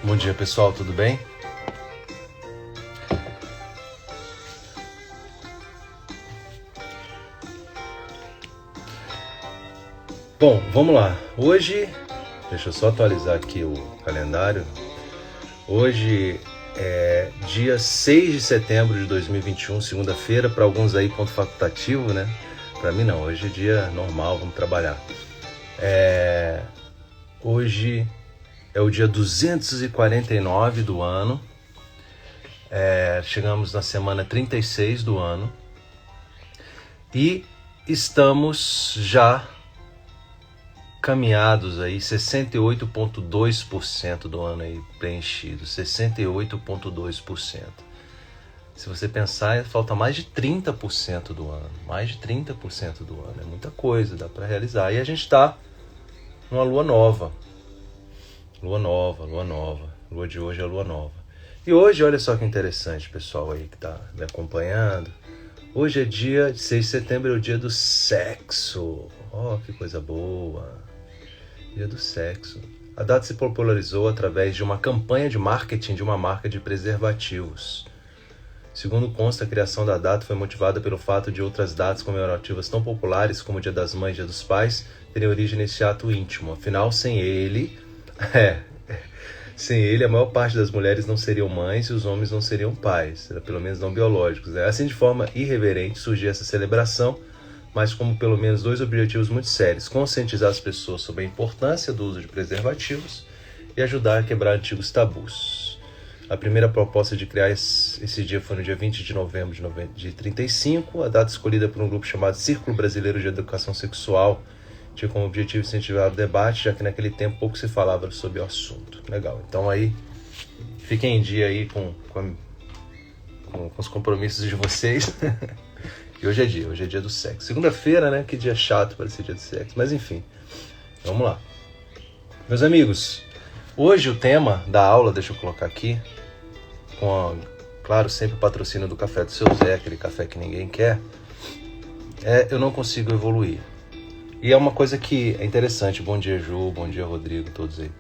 Bom dia, pessoal, tudo bem? Bom, vamos lá. Hoje, deixa eu só atualizar aqui o calendário. Hoje é dia 6 de setembro de 2021, segunda-feira, para alguns aí ponto facultativo, né? Para mim não, hoje é dia normal, vamos trabalhar. Hoje é o dia 249 do ano, chegamos na semana 36 do ano e estamos já caminhados aí, 68,2% do ano aí preenchido, 68,2%. Se você pensar, falta mais de 30% do ano, mais de 30% do ano, é muita coisa, dá para realizar. E a gente está numa lua nova, lua de hoje é a lua nova. E hoje, olha só que interessante, pessoal aí que está me acompanhando, hoje é dia 6 de setembro, é o dia do sexo. Oh, que coisa boa! Dia do sexo. A data se popularizou através de uma campanha de marketing de uma marca de preservativos. Segundo consta, a criação da data foi motivada pelo fato de outras datas comemorativas tão populares como o Dia das Mães e Dia dos Pais terem origem nesse ato íntimo. Afinal, sem ele, a maior parte das mulheres não seriam mães e os homens não seriam pais, pelo menos não biológicos. Assim, de forma irreverente, surgiu essa celebração, mas como pelo menos dois objetivos muito sérios: conscientizar as pessoas sobre a importância do uso de preservativos e ajudar a quebrar antigos tabus. A primeira proposta de criar esse dia foi no dia 20 de novembro de 35, a data escolhida por um grupo chamado Círculo Brasileiro de Educação Sexual tinha como objetivo incentivar o debate, já que naquele tempo pouco se falava sobre o assunto. Legal, então aí fiquem em dia aí com os compromissos de vocês. E hoje é dia do sexo. Segunda-feira, né? Que dia chato para ser dia do sexo. Mas enfim, vamos lá. Meus amigos, hoje o tema da aula, deixa eu colocar aqui, claro, sempre o patrocínio do Café do Seu Zé, aquele café que ninguém quer, eu não consigo evoluir. E é uma coisa que é interessante. Bom dia, Ju, bom dia, Rodrigo, todos aí.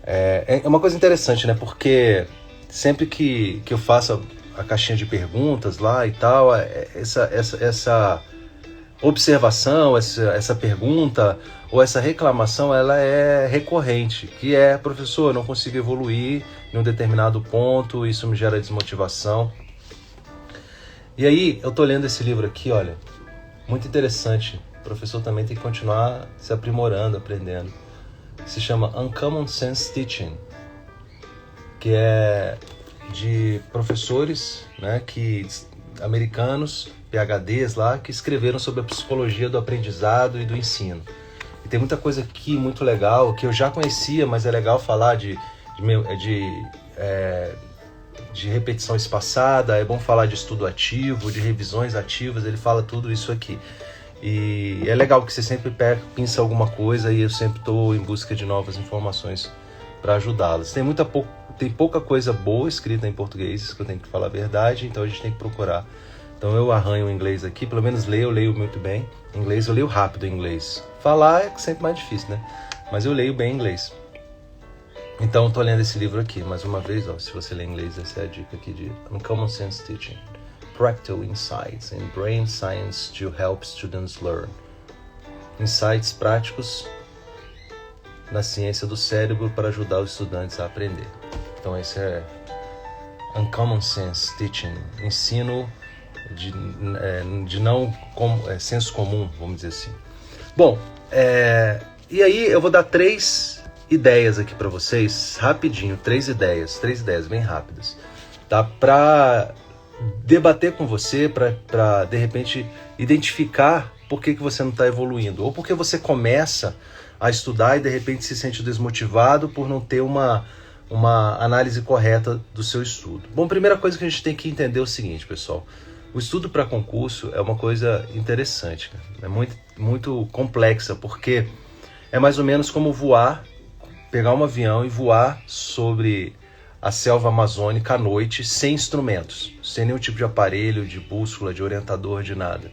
É uma coisa interessante, né? Porque sempre que eu faço a caixinha de perguntas lá e tal, essa observação, essa pergunta ou essa reclamação, ela é recorrente, que é: professor, eu não consigo evoluir em um determinado ponto, isso me gera desmotivação. E aí, eu tô lendo esse livro aqui, olha, muito interessante. O professor também tem que continuar se aprimorando, aprendendo. Se chama Uncommon Sense Teaching, que é de professores, né, americanos, PhDs lá, que escreveram sobre a psicologia do aprendizado e do ensino. E tem muita coisa aqui muito legal, que eu já conhecia, mas é legal falar de repetição espaçada, é bom falar de estudo ativo, de revisões ativas, ele fala tudo isso aqui. E é legal que você sempre pensa alguma coisa e eu sempre estou em busca de novas informações para ajudá-las. Tem pouca coisa boa escrita em português, que eu tenho que falar a verdade, então a gente tem que procurar. Então eu arranho o inglês aqui, pelo menos eu leio muito bem. Em inglês, eu leio rápido em inglês. Falar é sempre mais difícil, né? Mas eu leio bem em inglês. Então estou lendo esse livro aqui, mais uma vez, ó, se você lê em inglês, essa é a dica aqui de Uncommon Sense Teaching. Practical Insights in Brain Science to Help Students Learn. Insights práticos na ciência do cérebro para ajudar os estudantes a aprender. Então esse é Uncommon Sense Teaching, ensino de não senso comum, vamos dizer assim. Bom, e aí eu vou dar 3 ideias aqui para vocês, rapidinho, 3 ideias bem rápidas, tá? Para debater com você, para de repente identificar por que você não está evoluindo, ou porque você começa a estudar e de repente se sente desmotivado por não ter uma análise correta do seu estudo. Bom, primeira coisa que a gente tem que entender é o seguinte, pessoal: o estudo para concurso é uma coisa interessante, cara. É muito, muito complexa, porque é mais ou menos como pegar um avião e voar sobre a selva amazônica à noite, sem instrumentos, sem nenhum tipo de aparelho, de bússola, de orientador, de nada.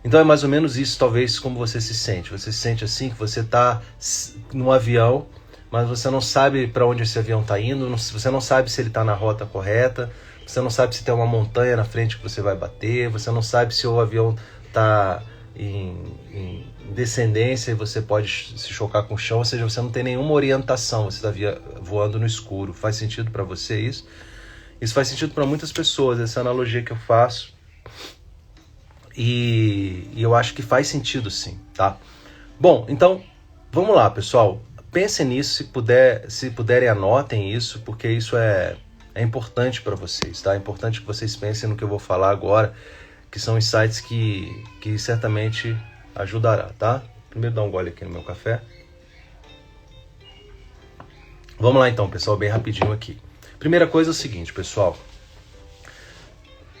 Então é mais ou menos isso, talvez, como você se sente. Você se sente assim, que você está num avião mas você não sabe para onde esse avião está indo, você não sabe se ele está na rota correta, você não sabe se tem uma montanha na frente que você vai bater, você não sabe se o avião está em descendência e você pode se chocar com o chão, ou seja, você não tem nenhuma orientação, você está voando no escuro. Faz sentido para você isso? Isso faz sentido para muitas pessoas, essa analogia que eu faço. E eu acho que faz sentido sim, tá? Bom, então, vamos lá, pessoal. Pensem nisso, se puderem anotem isso, porque isso é importante para vocês, tá? É importante que vocês pensem no que eu vou falar agora, que são insights que certamente ajudará, tá? Primeiro dar um gole aqui no meu café. Vamos lá então, pessoal, bem rapidinho aqui. Primeira coisa é o seguinte, pessoal.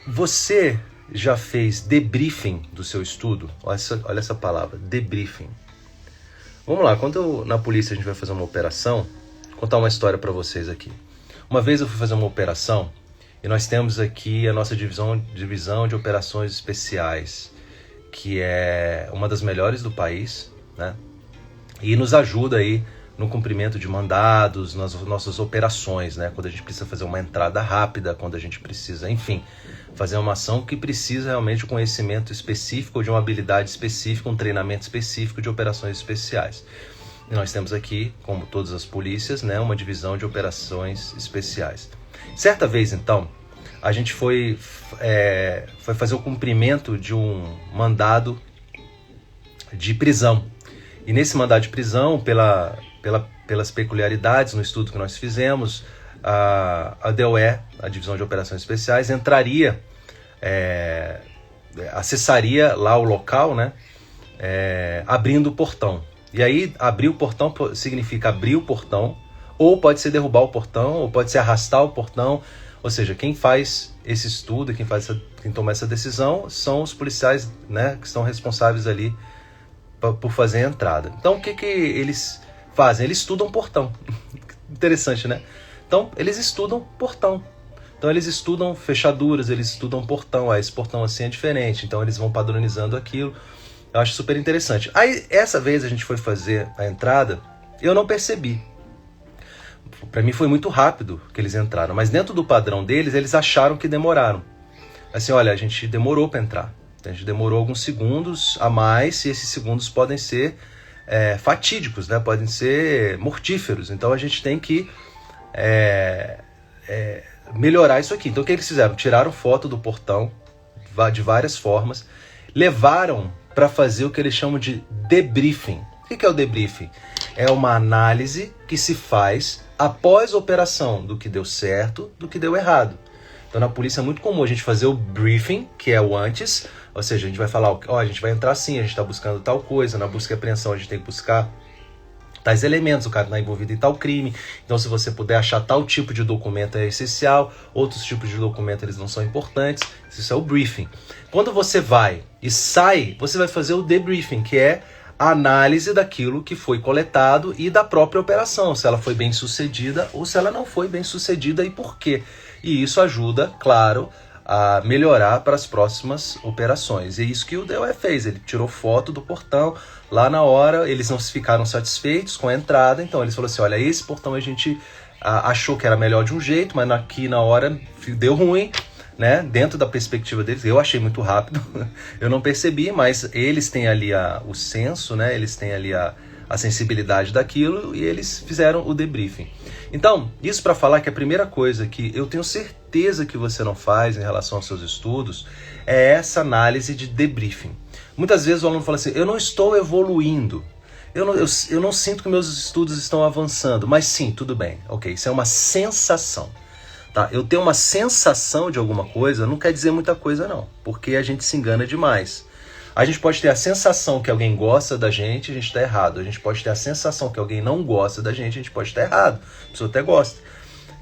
Você já fez debriefing do seu estudo? Olha essa palavra, debriefing. Vamos lá, quando na polícia a gente vai fazer uma operação, vou contar uma história para vocês aqui. Uma vez eu fui fazer uma operação e nós temos aqui a nossa divisão de operações especiais, que é uma das melhores do país, né? E nos ajuda aí no cumprimento de mandados, nas nossas operações, né? Quando a gente precisa fazer uma entrada rápida, quando a gente precisa, enfim, fazer uma ação que precisa realmente de um conhecimento específico, de uma habilidade específica, um treinamento específico de operações especiais. E nós temos aqui, como todas as polícias, né, uma divisão de operações especiais. Certa vez, então, a gente foi fazer o cumprimento de um mandado de prisão. E nesse mandado de prisão, pelas peculiaridades no estudo que nós fizemos, a DOE, a Divisão de Operações Especiais, entraria, acessaria lá o local, né, abrindo o portão. E aí, abrir o portão significa abrir o portão, ou pode ser derrubar o portão, ou pode ser arrastar o portão. Ou seja, quem faz esse estudo, quem toma essa decisão, são os policiais, né, que estão responsáveis ali por fazer a entrada. Então, o que eles fazem? Eles estudam portão. Interessante, né? Então, eles estudam portão. Então, eles estudam fechaduras, eles estudam portão. Esse portão assim é diferente. Então, eles vão padronizando aquilo. Eu acho super interessante. Aí, essa vez a gente foi fazer a entrada, eu não percebi. Para mim foi muito rápido que eles entraram, mas dentro do padrão deles, eles acharam que demoraram. Assim, olha, a gente demorou para entrar. A gente demorou alguns segundos a mais, e esses segundos podem ser fatídicos, né? Podem ser mortíferos. Então a gente tem que melhorar isso aqui. Então o que eles fizeram? Tiraram foto do portão de várias formas, levaram para fazer o que eles chamam de debriefing. O que é o debriefing? É uma análise que se faz após a operação do que deu certo, do que deu errado. Então na polícia é muito comum a gente fazer o briefing, que é o antes, ou seja, a gente vai falar, a gente vai entrar assim, a gente está buscando tal coisa, na busca e apreensão a gente tem que buscar tais elementos, o cara está envolvido em tal crime, então se você puder achar tal tipo de documento é essencial, outros tipos de documento eles não são importantes, isso é o briefing. Quando você vai e sai, você vai fazer o debriefing, que é a análise daquilo que foi coletado e da própria operação, se ela foi bem sucedida ou se ela não foi bem sucedida e por quê. E isso ajuda, claro, a melhorar para as próximas operações. E é isso que o DOE fez, ele tirou foto do portão, lá na hora eles não ficaram satisfeitos com a entrada, então eles falaram assim, olha, esse portão a gente achou que era melhor de um jeito, mas aqui na hora deu ruim, né? Dentro da perspectiva deles, eu achei muito rápido, eu não percebi, mas eles têm ali o senso, né? Eles têm ali a sensibilidade daquilo e eles fizeram o debriefing. Então, isso para falar que a primeira coisa que eu tenho certeza que você não faz em relação aos seus estudos é essa análise de debriefing. Muitas vezes o aluno fala assim, eu não estou evoluindo, eu não sinto que meus estudos estão avançando, mas sim, tudo bem, ok, isso é uma sensação. Tá? Eu tenho uma sensação de alguma coisa, não quer dizer muita coisa não, porque a gente se engana demais. A gente pode ter a sensação que alguém gosta da gente está errado. A gente pode ter a sensação que alguém não gosta da gente pode estar errado. A pessoa até gosta.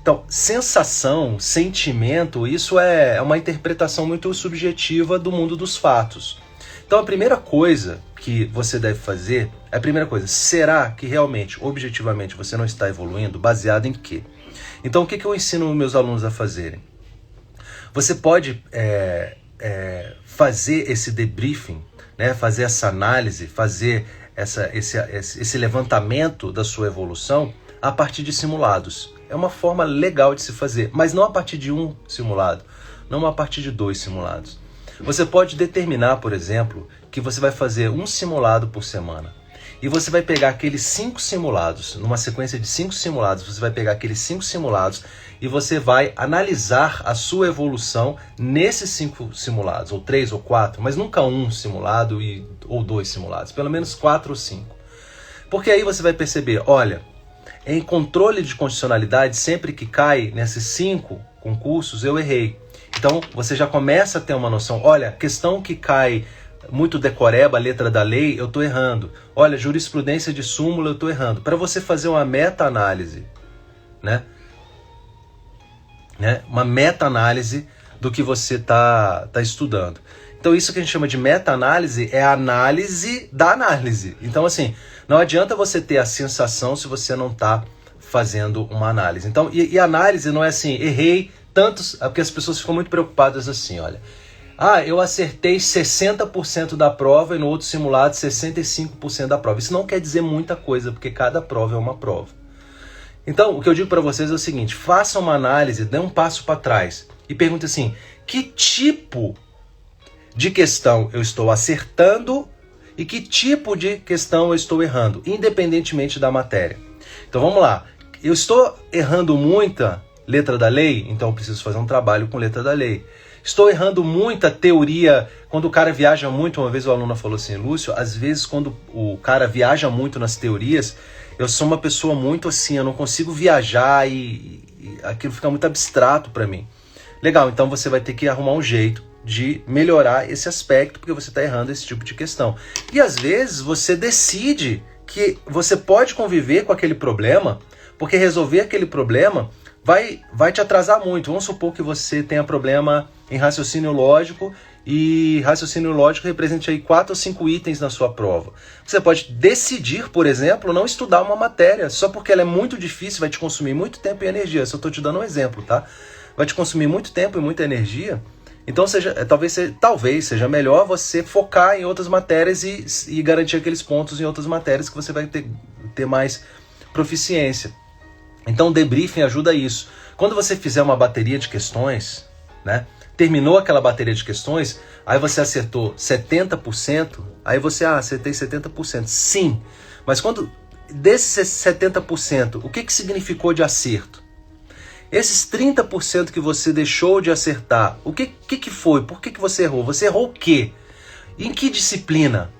Então, sensação, sentimento, isso é uma interpretação muito subjetiva do mundo dos fatos. Então, a primeira coisa que você deve fazer, será que realmente, objetivamente, você não está evoluindo? Baseado em quê? Então, o que eu ensino meus alunos a fazerem? Você pode fazer esse debriefing, né? Fazer essa análise, fazer esse levantamento da sua evolução a partir de simulados. É uma forma legal de se fazer, mas não a partir de um simulado, não a partir de 2 simulados. Você pode determinar, por exemplo, que você vai fazer um simulado por semana. E você vai pegar aqueles 5 simulados, numa sequência de 5 simulados, você vai pegar aqueles 5 simulados e você vai analisar a sua evolução nesses 5 simulados, ou 3 ou 4, mas nunca um simulado ou 2 simulados, pelo menos 4 ou 5. Porque aí você vai perceber, olha, em controle de condicionalidade, sempre que cai nesses 5 concursos, eu errei. Então você já começa a ter uma noção, olha, questão que cai muito decoreba, letra da lei, eu estou errando. Olha, jurisprudência de súmula, eu estou errando. Para você fazer uma meta-análise, né? Uma meta-análise do que você tá estudando. Então isso que a gente chama de meta-análise é a análise da análise. Então assim, não adianta você ter a sensação se você não está fazendo uma análise. Então, e análise não é assim, errei tantos, porque as pessoas ficam muito preocupadas assim, olha. Eu acertei 60% da prova e no outro simulado 65% da prova. Isso não quer dizer muita coisa, porque cada prova é uma prova. Então, o que eu digo para vocês é o seguinte, façam uma análise, dê um passo para trás e pergunte assim, que tipo de questão eu estou acertando e que tipo de questão eu estou errando, independentemente da matéria. Então vamos lá, eu estou errando muita letra da lei, então eu preciso fazer um trabalho com letra da lei. Estou errando muita teoria, quando o cara viaja muito, uma vez o aluno falou assim, Lúcio, às vezes quando o cara viaja muito nas teorias, eu sou uma pessoa muito assim, eu não consigo viajar e aquilo fica muito abstrato para mim. Legal, então você vai ter que arrumar um jeito de melhorar esse aspecto, porque você está errando esse tipo de questão. E às vezes você decide que você pode conviver com aquele problema, porque resolver aquele problema vai te atrasar muito. Vamos supor que você tenha problema em raciocínio lógico e raciocínio lógico represente aí 4 ou 5 itens na sua prova. Você pode decidir, por exemplo, não estudar uma matéria só porque ela é muito difícil, vai te consumir muito tempo e energia. Eu só estou te dando um exemplo, tá? Vai te consumir muito tempo e muita energia. Então talvez seja melhor você focar em outras matérias e garantir aqueles pontos em outras matérias que você vai ter mais proficiência. Então o debriefing ajuda isso. Quando você fizer uma bateria de questões, né? Terminou aquela bateria de questões, aí você acertou 70%, aí você, acertei 70%. Sim, mas quando desses 70%, o que significou de acerto? Esses 30% que você deixou de acertar, o que foi? Por que você errou? Você errou o quê? Em que disciplina?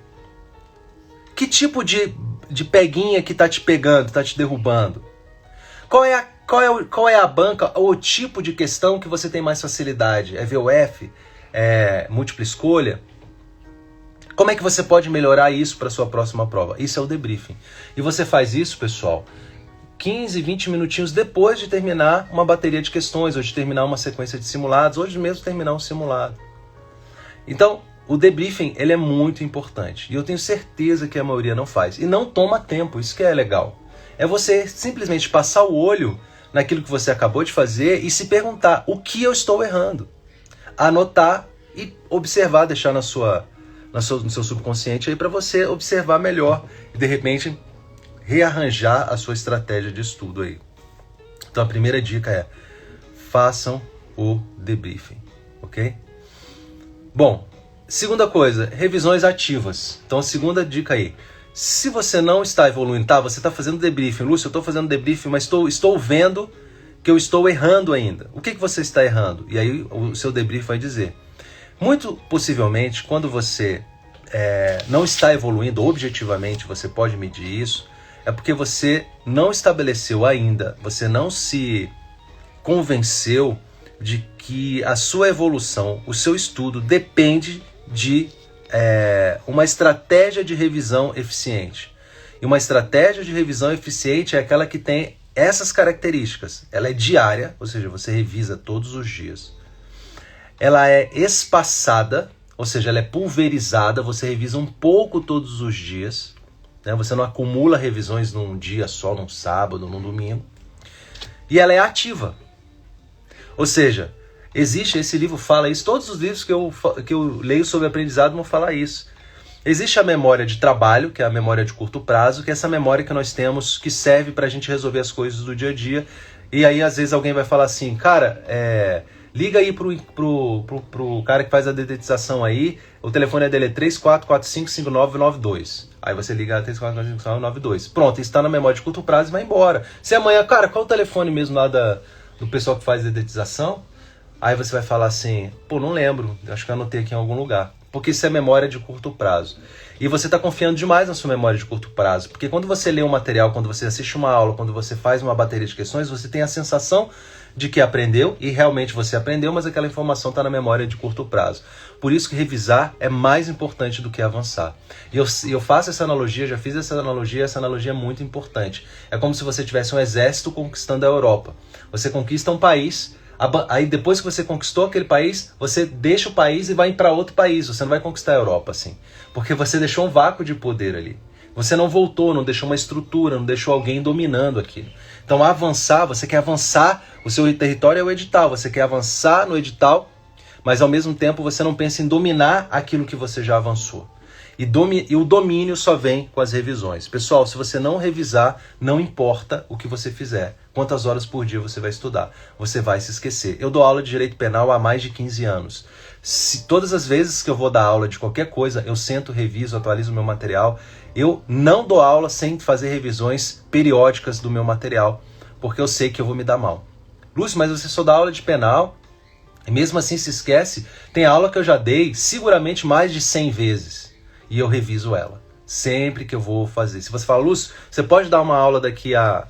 Que tipo de peguinha que tá te pegando, tá te derrubando? Qual é a banca ou o tipo de questão que você tem mais facilidade? É VUF? É múltipla escolha? Como é que você pode melhorar isso para a sua próxima prova? Isso é o debriefing. E você faz isso, pessoal, 15, 20 minutinhos depois de terminar uma bateria de questões, ou de terminar uma sequência de simulados, ou de mesmo terminar um simulado. Então, o debriefing ele é muito importante. E eu tenho certeza que a maioria não faz. E não toma tempo, isso que é legal. É você simplesmente passar o olho naquilo que você acabou de fazer e se perguntar o que eu estou errando. Anotar e observar, deixar no seu subconsciente aí para você observar melhor e de repente rearranjar a sua estratégia de estudo aí. Então a primeira dica é: façam o debriefing, ok? Bom, segunda coisa, revisões ativas. Então a segunda dica aí: se você não está evoluindo, você está fazendo debriefing, Lúcio, eu estou fazendo debriefing, mas estou vendo que eu estou errando ainda. O que você está errando? E aí o seu debriefing vai dizer. Muito possivelmente, quando você não está evoluindo objetivamente, você pode medir isso, é porque você não estabeleceu ainda, você não se convenceu de que a sua evolução, o seu estudo depende de uma estratégia de revisão eficiente. E uma estratégia de revisão eficiente é aquela que tem essas características. Ela é diária, ou seja, você revisa todos os dias. Ela é espaçada, ou seja, ela é pulverizada, você revisa um pouco todos os dias. Né? Você não acumula revisões num dia só, num sábado, num domingo. E ela é ativa. Ou seja, esse livro fala isso, todos os livros que eu leio sobre aprendizado vão falar isso. Existe a memória de trabalho, que é a memória de curto prazo, que é essa memória que nós temos que serve para a gente resolver as coisas do dia a dia. E aí, às vezes, alguém vai falar assim, cara, liga aí pro cara que faz a dedetização aí, o telefone dele é 34455992. Aí você liga 34455992. Pronto, isso está na memória de curto prazo e vai embora. Se amanhã, cara, qual é o telefone mesmo lá do pessoal que faz a dedetização? Aí você vai falar assim, pô, não lembro, acho que eu anotei aqui em algum lugar. Porque isso é memória de curto prazo. E você está confiando demais na sua memória de curto prazo. Porque quando você lê um material, quando você assiste uma aula, quando você faz uma bateria de questões, você tem a sensação de que aprendeu, e realmente você aprendeu, mas aquela informação está na memória de curto prazo. Por isso que revisar é mais importante do que avançar. E eu faço essa analogia, já fiz essa analogia é muito importante. É como se você tivesse um exército conquistando a Europa. Você conquista um país, aí depois que você conquistou aquele país, você deixa o país e vai para outro país. Você não vai conquistar a Europa assim, porque você deixou um vácuo de poder ali. Você não voltou, não deixou uma estrutura, não deixou alguém dominando aquilo. Então avançar, você quer avançar, o seu território é o edital, você quer avançar no edital, mas ao mesmo tempo você não pensa em dominar aquilo que você já avançou. E o domínio só vem com as revisões. Pessoal, se você não revisar, não importa o que você fizer, quantas horas por dia você vai estudar, você vai se esquecer. Eu dou aula de direito penal há mais de 15 anos. Todas as vezes que eu vou dar aula de qualquer coisa, eu sento, reviso, atualizo o meu material. Eu não dou aula sem fazer revisões periódicas do meu material, porque eu sei que eu vou me dar mal. Lúcio, mas você só dá aula de penal e mesmo assim se esquece? Tem aula que eu já dei seguramente mais de 100 vezes e eu reviso ela, sempre que eu vou fazer. Se você fala, Lúcio, você pode dar uma aula daqui a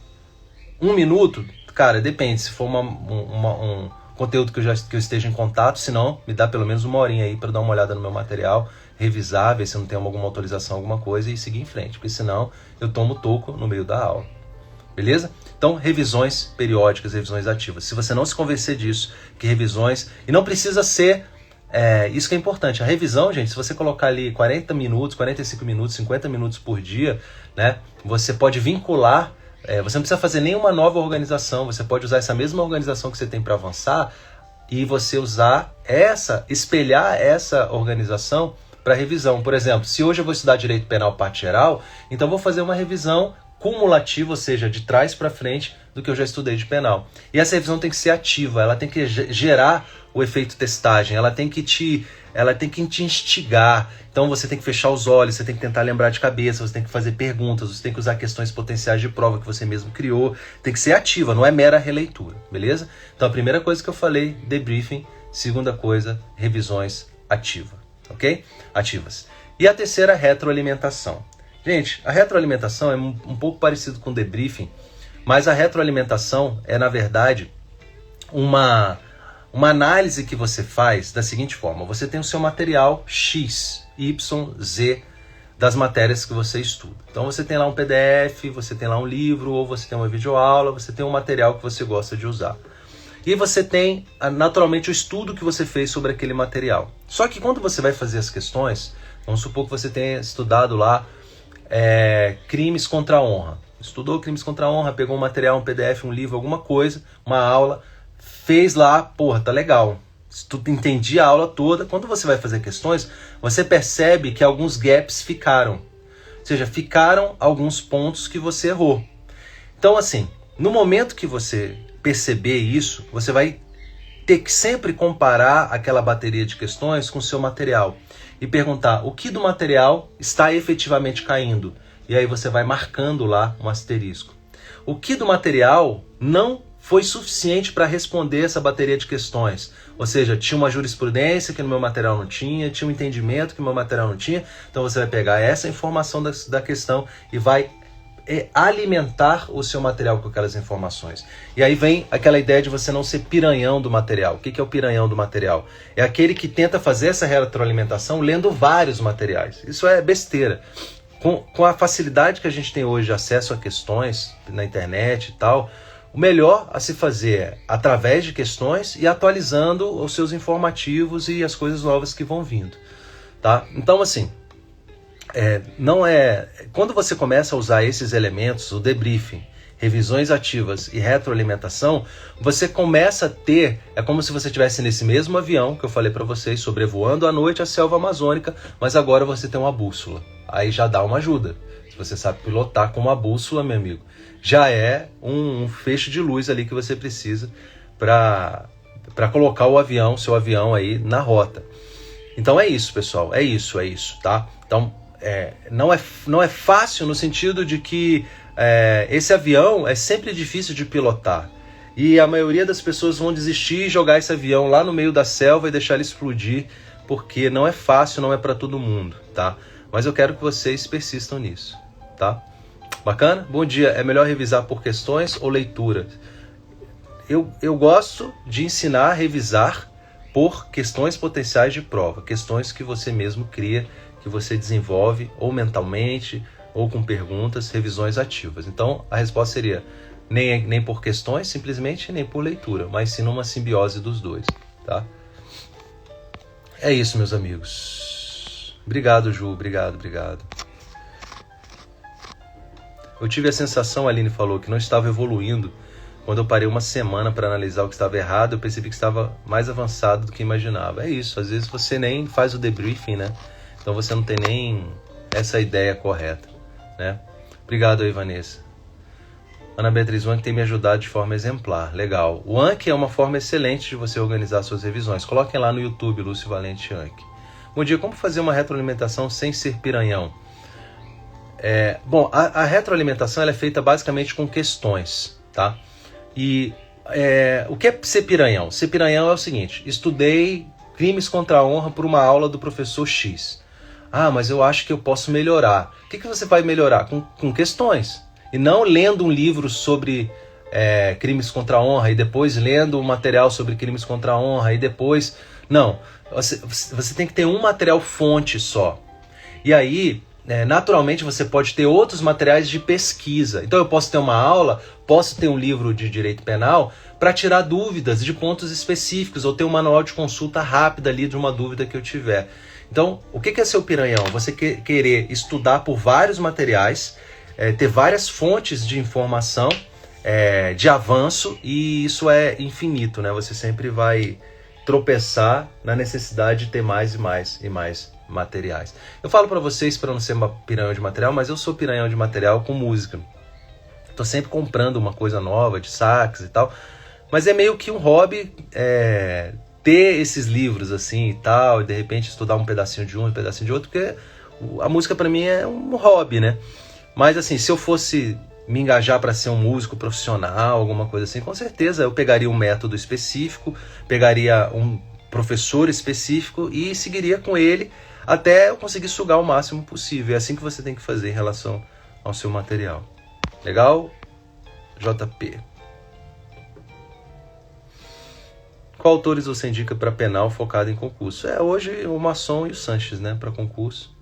1 minuto? Cara, depende, se for um conteúdo que eu esteja em contato, senão me dá pelo menos 1 horinha aí para dar uma olhada no meu material, revisar, ver se não tem alguma autorização, alguma coisa e seguir em frente, porque senão eu tomo toco no meio da aula. Beleza? Então, revisões periódicas, revisões ativas. Se você não se convencer disso, que revisões... E não precisa ser... isso que é importante. A revisão, gente, se você colocar ali 40 minutos, 45 minutos, 50 minutos por dia, né, você pode vincular... você não precisa fazer nenhuma nova organização. Você pode usar essa mesma organização que você tem para avançar e você espelhar essa organização para revisão. Por exemplo, se hoje eu vou estudar Direito Penal Parte Geral, então vou fazer uma revisão cumulativa, ou seja, de trás para frente do que eu já estudei de penal. E essa revisão tem que ser ativa, ela tem que gerar o efeito testagem, ela tem que te instigar. Então você tem que fechar os olhos, você tem que tentar lembrar de cabeça, você tem que fazer perguntas, você tem que usar questões potenciais de prova que você mesmo criou. Tem que ser ativa, não é mera releitura, beleza? Então a primeira coisa que eu falei, debriefing. Segunda coisa, revisões ativas, ok? Ativas. E a terceira, retroalimentação. Gente, a retroalimentação é um pouco parecido com o debriefing, mas a retroalimentação é, na verdade, uma análise que você faz da seguinte forma. Você tem o seu material X, Y, Z das matérias que você estuda. Então você tem lá um PDF, você tem lá um livro, ou você tem uma videoaula, você tem um material que você gosta de usar. E você tem, naturalmente, o estudo que você fez sobre aquele material. Só que quando você vai fazer as questões, vamos supor que você tenha estudado lá crimes contra a honra. Estudou crimes contra a honra, pegou um material, um PDF, um livro, alguma coisa, uma aula, fez lá, porra, tá legal. Entendi a aula toda. Quando você vai fazer questões, você percebe que alguns gaps ficaram. Ou seja, ficaram alguns pontos que você errou. Então, assim, no momento que você perceber isso, você vai ter que sempre comparar aquela bateria de questões com o seu material e perguntar o que do material está efetivamente caindo. E aí você vai marcando lá um asterisco. O que do material não foi suficiente para responder essa bateria de questões. Ou seja, tinha uma jurisprudência que no meu material não tinha, tinha um entendimento que no meu material não tinha. Então você vai pegar essa informação da questão e vai alimentar o seu material com aquelas informações. E aí vem aquela ideia de você não ser piranhão do material. O que é o piranhão do material? É aquele que tenta fazer essa retroalimentação lendo vários materiais. Isso é besteira. Com a facilidade que a gente tem hoje de acesso a questões na internet e tal, o melhor a se fazer é através de questões e atualizando os seus informativos e as coisas novas que vão vindo. Tá? Então, assim, quando você começa a usar esses elementos, o debriefing revisões ativas e retroalimentação, você começa a ter, é como se você estivesse nesse mesmo avião que eu falei para vocês, sobrevoando à noite a selva amazônica, mas agora você tem uma bússola. Aí já dá uma ajuda. Se você sabe pilotar com uma bússola, meu amigo, já é um feixe de luz ali que você precisa para colocar o avião, seu avião aí na rota. Então é isso, pessoal, é isso, tá? Então não é fácil no sentido de que esse avião é sempre difícil de pilotar. E a maioria das pessoas vão desistir e jogar esse avião lá no meio da selva e deixar ele explodir, porque não é fácil, não é para todo mundo, tá? Mas eu quero que vocês persistam nisso, tá? Bacana? Bom dia. É melhor revisar por questões ou leitura? Eu gosto de ensinar a revisar por questões potenciais de prova, questões que você mesmo cria, que você desenvolve ou mentalmente ou com perguntas, revisões ativas. Então a resposta seria nem por questões, simplesmente, nem por leitura, mas sim numa simbiose dos dois, tá? É isso, meus amigos. Obrigado, Ju, obrigado. Eu tive a sensação, a Aline falou, que não estava evoluindo. Quando eu parei uma semana para analisar o que estava errado, eu percebi que estava mais avançado do que imaginava. É isso, às vezes você nem faz o debriefing, né? Então você não tem nem essa ideia correta, né? Obrigado aí, Vanessa. Ana Beatriz, o Anki tem me ajudado de forma exemplar. Legal. O Anki é uma forma excelente de você organizar suas revisões. Coloquem lá no YouTube, Lúcio Valente Anki. Bom dia, como fazer uma retroalimentação sem ser piranhão? Bom, a retroalimentação ela é feita basicamente com questões, tá? E o que é ser piranhão? Ser piranhão é o seguinte: estudei crimes contra a honra por uma aula do professor X. Ah, mas eu acho que eu posso melhorar. O que você vai melhorar? Com questões. E não lendo um livro sobre crimes contra a honra e depois lendo um material sobre crimes contra a honra e depois... Não, você tem que ter um material fonte só. E aí... naturalmente você pode ter outros materiais de pesquisa. Então eu posso ter uma aula, posso ter um livro de direito penal para tirar dúvidas de pontos específicos, ou ter um manual de consulta rápida ali de uma dúvida que eu tiver. Então, o que é ser o piranhão? Você querer estudar por vários materiais, ter várias fontes de informação, de avanço, e isso é infinito, né? Você sempre vai tropeçar na necessidade de ter mais e mais e mais materiais. Eu falo para vocês para não ser uma piranhão de material, mas eu sou piranhão de material com música. Tô sempre comprando uma coisa nova de sax e tal, mas é meio que um hobby ter esses livros assim e tal, e de repente estudar um pedacinho de um, um pedacinho de outro, porque a música para mim é um hobby, né? Mas assim, se eu fosse me engajar para ser um músico profissional, alguma coisa assim, com certeza eu pegaria um método específico, pegaria um professor específico e seguiria com ele até eu conseguir sugar o máximo possível. É assim que você tem que fazer em relação ao seu material. Legal? JP. Qual autores você indica para penal focado em concurso? Hoje o Masson e o Sanches, né? Para concurso.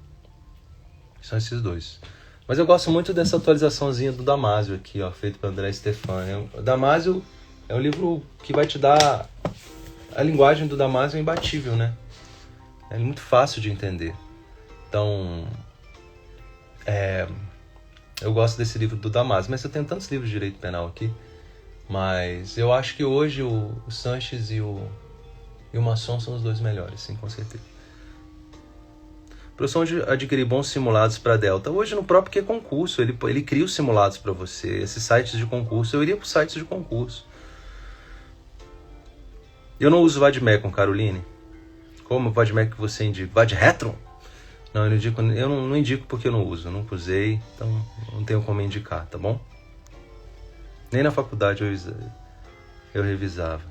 São esses dois. Mas eu gosto muito dessa atualizaçãozinha do Damásio aqui, ó, feito para André Stefani. O Damásio é um livro que vai te dar... A linguagem do Damásio é imbatível, né? É muito fácil de entender. Então, eu gosto desse livro do Damásio, mas eu tenho tantos livros de direito penal aqui. Mas eu acho que hoje o Sanches e o Masson são os dois melhores, sim, com certeza. Profissão de adquirir bons simulados para Delta. Hoje no próprio concurso, ele cria os simulados para você. Esses sites de concurso, eu iria para os sites de concurso. Eu não uso Vadmecum, Caroline. Como o Vadmecum que você indica? Vadretron? Não, eu não indico porque eu não uso. Eu nunca usei, então não tenho como indicar, tá bom? Nem na faculdade eu revisava.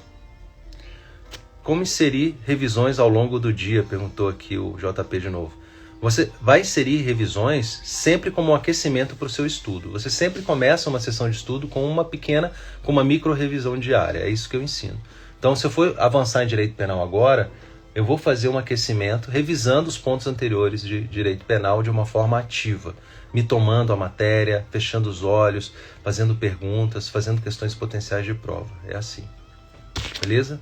Como inserir revisões ao longo do dia? Perguntou aqui o JP de novo. Você vai inserir revisões sempre como um aquecimento para o seu estudo. Você sempre começa uma sessão de estudo com uma micro revisão diária. É isso que eu ensino. Então, se eu for avançar em direito penal agora, eu vou fazer um aquecimento revisando os pontos anteriores de direito penal de uma forma ativa, me tomando a matéria, fechando os olhos, fazendo perguntas, fazendo questões potenciais de prova. É assim. Beleza?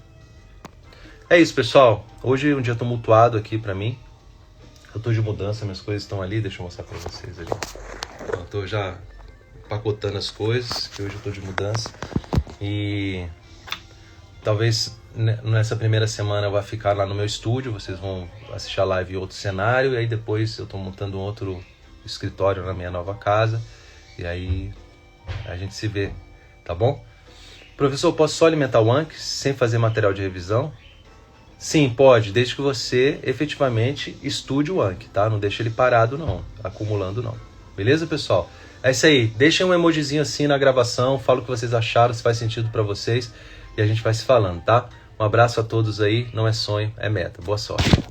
É isso, pessoal. Hoje é um dia tumultuado aqui para mim. Eu tô de mudança, minhas coisas estão ali. Deixa eu mostrar para vocês ali. Eu tô já empacotando as coisas, que hoje eu tô de mudança. E talvez nessa primeira semana eu vá ficar lá no meu estúdio, vocês vão assistir a live em outro cenário, e aí depois eu tô montando um outro escritório na minha nova casa, e aí a gente se vê, tá bom? Professor, posso só alimentar o Anki sem fazer material de revisão? Sim, pode, desde que você efetivamente estude o Anki, tá? Não deixa ele parado não, acumulando não. Beleza, pessoal? É isso aí, deixem um emojizinho assim na gravação, fala o que vocês acharam, se faz sentido pra vocês, e a gente vai se falando, tá? Um abraço a todos aí, não é sonho, é meta. Boa sorte.